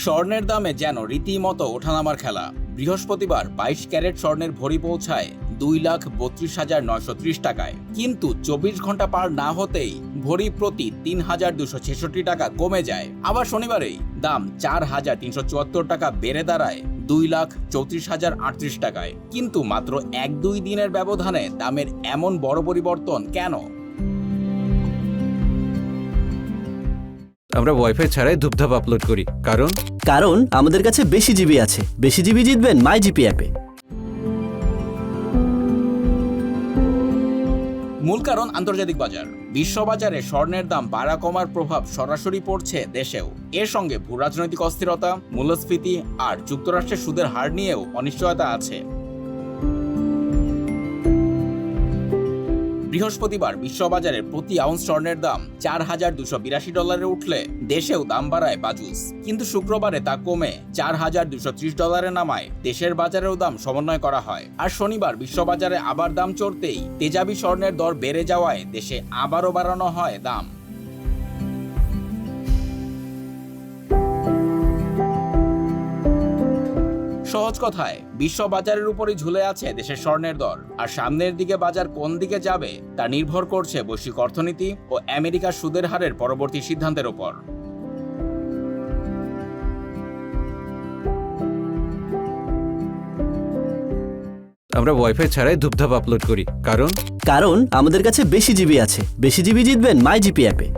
স্বর্ণের দামে যেন রীতিমতো ওঠানামার খেলা। বৃহস্পতিবার 22 ক্যারেট স্বর্ণের ভরি পৌঁছায় 2,32,930 টাকায়, কিন্তু 24 ঘন্টা পার না হতেই ভরি প্রতি 3,266 টাকা কমে যায়। আবার শনিবারেই দাম 4,374 টাকা বেড়ে দাঁড়ায় 2,34,038 টাকায়। কিন্তু মাত্র 1-2 দিনের ব্যবধানে দামের এমন বড় পরিবর্তন কেন? আমরা ওয়াইফাই ছাড়াই ধূপধাপ আপলোড করি, কারণ আমাদের কাছে বেশি জিবি আছে। বেশি জিবি জিতবেন মাই জিপি অ্যাপে। মূল কারণ আন্তর্জাতিক বাজার। বিশ্ববাজারে স্বর্ণের দাম বাড়া কমার প্রভাব সরাসরি পড়ছে দেশেও। এর সঙ্গে ভূরাজনৈতিক অস্থিরতা, মূল্যস্ফীতি আর যুক্তরাষ্ট্রের সুদের হার নিয়েও অনিশ্চয়তা আছে। বৃহস্পতিবার বিশ্ববাজারে প্রতি আউন্স স্বর্ণের দাম $4,282 উঠলে দেশেও দাম বাড়ায় বাজুস, কিন্তু শুক্রবারে তা কমে $4,230 নামায় দেশের বাজারেও দাম সমন্বয় করা হয়। আর শনিবার বিশ্ববাজারে আবার দাম চড়তেই তেজাবি স্বর্ণের দর বেড়ে যাওয়ায় দেশে আবারও বাড়ানো হয় দাম। সহজ কথায়, বিশ্ব বাজারের উপরই ঝুলে আছে দেশের স্বর্ণের দর। আর সামনের দিকে বাজার কোন দিকে যাবে তা নির্ভর করছে বৈশ্বিক অর্থনীতি ও আমেরিকার সুদের হারের পরবর্তী সিদ্ধান্তের উপর। আমরা ওয়াইফাই ছাড়াই ধূপধাপ আপলোড করি, কারণ আমাদের কাছে বেশি জিবি আছে। বেশি জিবি জিতবেন মাই জিপি অ্যাপে।